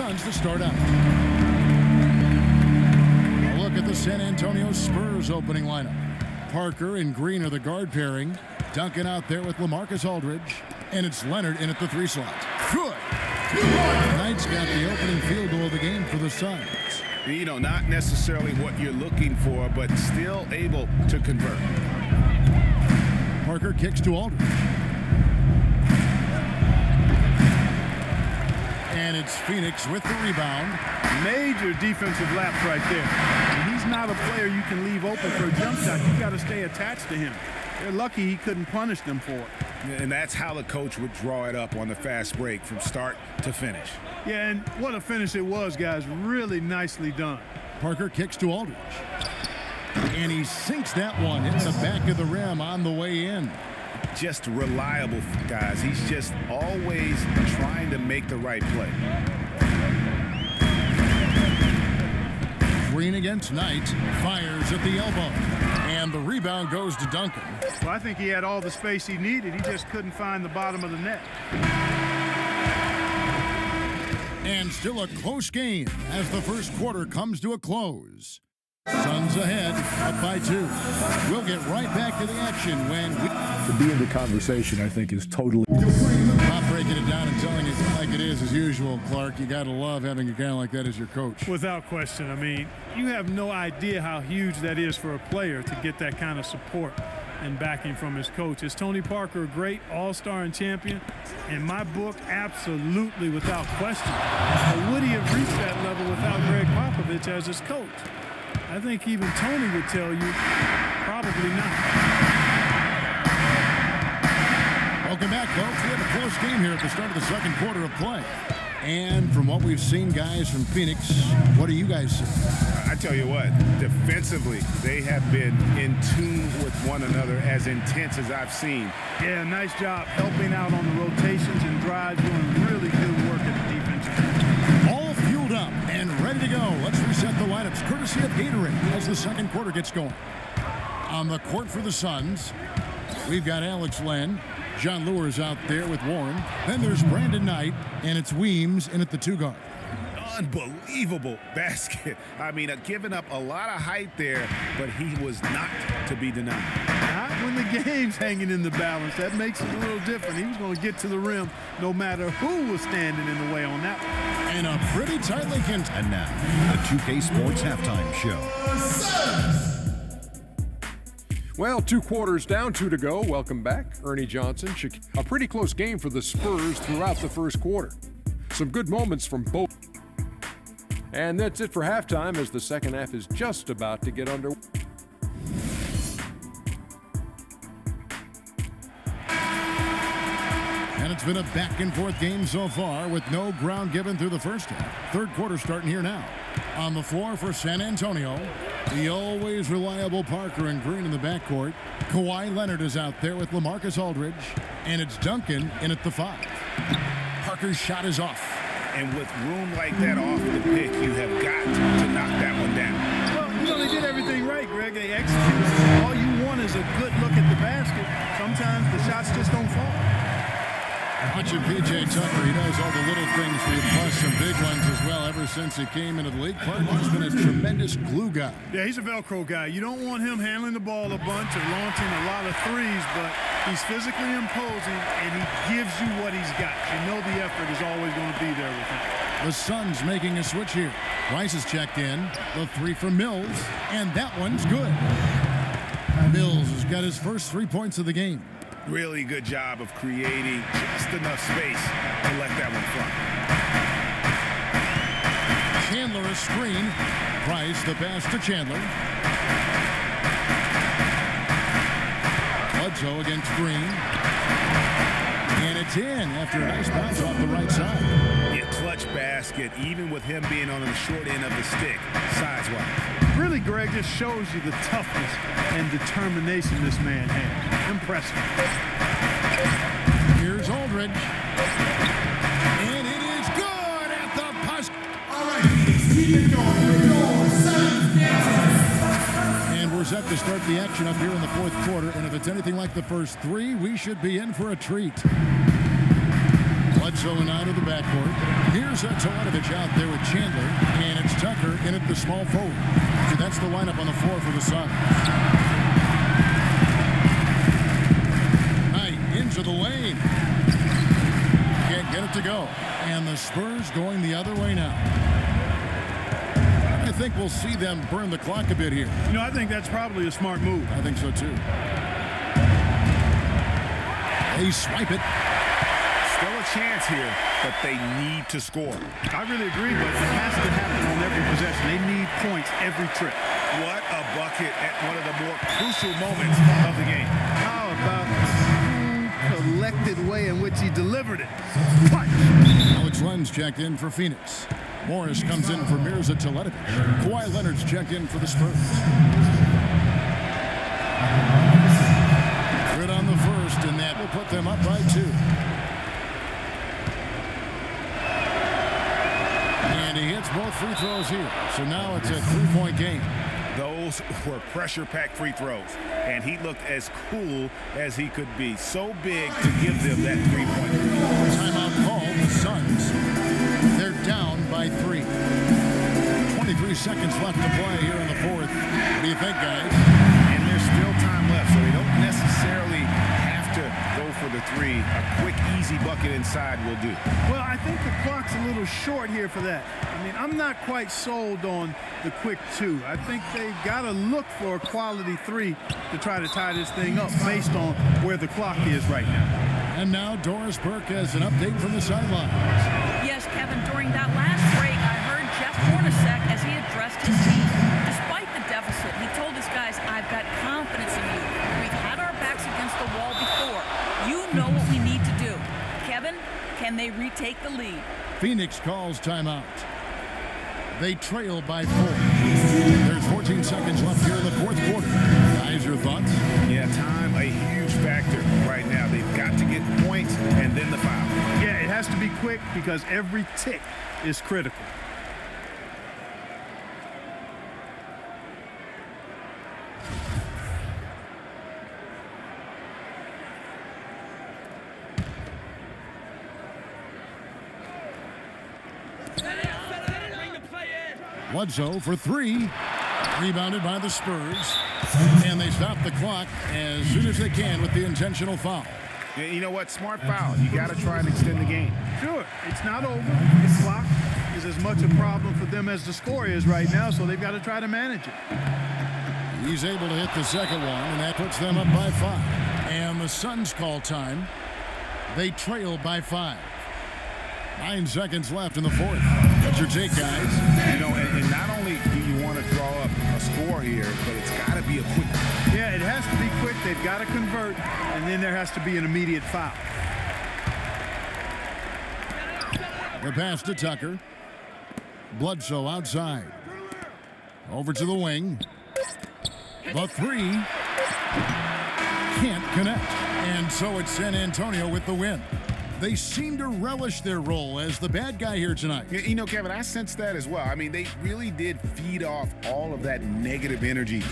Suns to start out. A look at the San Antonio Spurs opening lineup. Parker and Green are the guard pairing. Duncan out there with LaMarcus Aldridge. And it's Leonard in at the 3 slot. Good. Knight's got the opening field goal of the game for the Suns. You know, not necessarily what you're looking for, but still able to convert. Parker kicks to Aldridge. And it's Phoenix with the rebound. Major defensive lapse right there. And he's not a player you can leave open for a jump shot. You got to stay attached to him. They're lucky he couldn't punish them for it. And that's how the coach would draw it up on the fast break from start to finish. Yeah, and what a finish it was, guys. Really nicely done. Parker kicks to Aldridge. And he sinks that one. Hits the back of the rim on the way in. Just reliable, guys. He's just always trying to make the right play. Green against Knight. Fires at the elbow. And the rebound goes to Duncan. Well, I think he had all the space he needed. He just couldn't find the bottom of the net. And still a close game as the first quarter comes to a close. Suns ahead, up by 2. We'll get right back to the action when we... To be in the conversation, I think, is totally... Not breaking it down and telling it like it is as usual, Clark. You got to love having a guy like that as your coach. Without question. I mean, you have no idea how huge that is for a player to get that kind of support and backing from his coach. Is Tony Parker a great all-star and champion? In my book, absolutely, without question. But would he have reached that level without Greg Popovich as his coach? I think even Tony would tell you, probably not. Welcome back, folks. We have a close game here at the start of the second quarter of play. And from what we've seen, guys, from Phoenix, what do you guys see? I tell you what, defensively, they have been in tune with one another as intense as I've seen. Yeah, nice job helping out on the rotations and drives, doing really good work at the defensive end. All fueled up and ready to go. Let's reset the lineups, courtesy of Gatorade, as the second quarter gets going. On the court for the Suns, we've got Alex Len. John Lewis out there with Warren. Then there's Brandon Knight, and it's Weems in at the 2 guard. Unbelievable basket. I mean, giving up a lot of height there, but he was not to be denied. Not when the game's hanging in the balance. That makes it a little different. He was going to get to the rim no matter who was standing in the way on that one. And a pretty tightly contested. And now, the 2K Sports Halftime Show. Well, 2 quarters down, 2 to go. Welcome back, Ernie Johnson. A pretty close game for the Spurs throughout the first quarter. Some good moments from both. And that's it for halftime as the second half is just about to get underway. And it's been a back-and-forth game so far with no ground given through the first half. Third quarter starting here now. On the floor for San Antonio, the always reliable Parker and Green in the backcourt. Kawhi Leonard is out there with LaMarcus Aldridge. And it's Duncan in at the 5. Parker's shot is off. And with room like that off the pick, you have got to knock that one down. Well, you know, they did everything right, Greg. They executed. All you want is a good look at the basket. Sometimes the shots just don't fall. Watching P.J. Tucker, he does all the little things for you, plus some big ones as well. Ever since he came into the league, Parker's been a tremendous glue guy. Yeah, he's a Velcro guy. You don't want him handling the ball a bunch or launching a lot of threes, but he's physically imposing, and he gives you what he's got. You know the effort is always going to be there with him. The Suns making a switch here. Rice is checked in. The 3 from Mills, and that one's good. Mills has got his first 3 points of the game. Really good job of creating just enough space to let that one fly. Chandler a screen. Price the pass to Chandler. Bledsoe against Green. And it's in after a nice bounce off the right side. Yeah, clutch basket, even with him being on the short end of the stick, size-wise. Really, Greg, just shows you the toughness and determination this man has. Impressive. Here's Aldridge. And it is good at the push. All right, keep it going. And we're set to start the action up here in the fourth quarter. And if it's anything like the first 3, we should be in for a treat. Bledsoe and out of the backcourt. Here's Teletovic out there with Chandler, and it's Tucker in at the small forward. So that's the lineup on the floor for the Suns. Knight into the lane. Can't get it to go. And the Spurs going the other way now. I think we'll see them burn the clock a bit here. You know, I think that's probably a smart move. I think so, too. They swipe it. Still a chance here, but they need to score. I really agree, but it has to happen on every possession. They need points every trip. What a bucket at one of the more crucial moments of the game. How about the collected way in which he delivered it? Alex Len's checked in for Phoenix. Morris comes in for Mirza Teletovic. Kawhi Leonard's checked in for the Spurs. Good on the first, and that will put them up by 2. And he hits both free throws here. So now it's a 3-point game. Those were pressure-packed free throws, and he looked as cool as he could be. So big to give them that 3-point lead. Timeout called. The Suns. They're down by 3. 23 seconds left to play here in the fourth. What do you think, guys? And there's still time left, so they don't necessarily have to go for the 3. A quick, easy bucket inside will do. Well, I think the clock's a little short here for that. I mean, I'm not quite sold on the quick 2. I think they've got to look for a quality 3 to try to tie this thing up based on where the clock is right now. And now Doris Burke has an update from the sidelines. Yes, Kevin, during that last break, I heard Jeff Hornacek as he addressed his team. Despite the deficit, he told his guys, I've got confidence in you. We've had our backs against the wall before. You know what we need to do. Kevin, can they retake the lead? Phoenix calls timeout. They trail by 4. There's 14 seconds left here in the fourth quarter. Guys, your thoughts? Yeah, time a huge factor right now. They've got to get points and then the foul. Yeah, it has to be quick because every tick is critical. Bledsoe for 3. Rebounded by the Spurs. And they stop the clock as soon as they can with the intentional foul. Yeah, you know what? Smart foul. You got to try and extend the game. Sure, it's not over. The clock is as much a problem for them as the score is right now, so they've got to try to manage it. He's able to hit the second one, and that puts them up by 5. And the Suns call time. They trail by 5. 9 seconds left in the fourth. What's your take, guys? You know, and not only do you want to draw up a score here, but it's got to be a quick one. Yeah, it has to be quick. They've got to convert, and then there has to be an immediate foul. The pass to Tucker. Bledsoe outside. Over to the wing. The 3. Can't connect. And so it's San Antonio with the win. They seem to relish their role as the bad guy here tonight. You know, Kevin, I sense that as well. I mean, they really did feed off all of that negative energy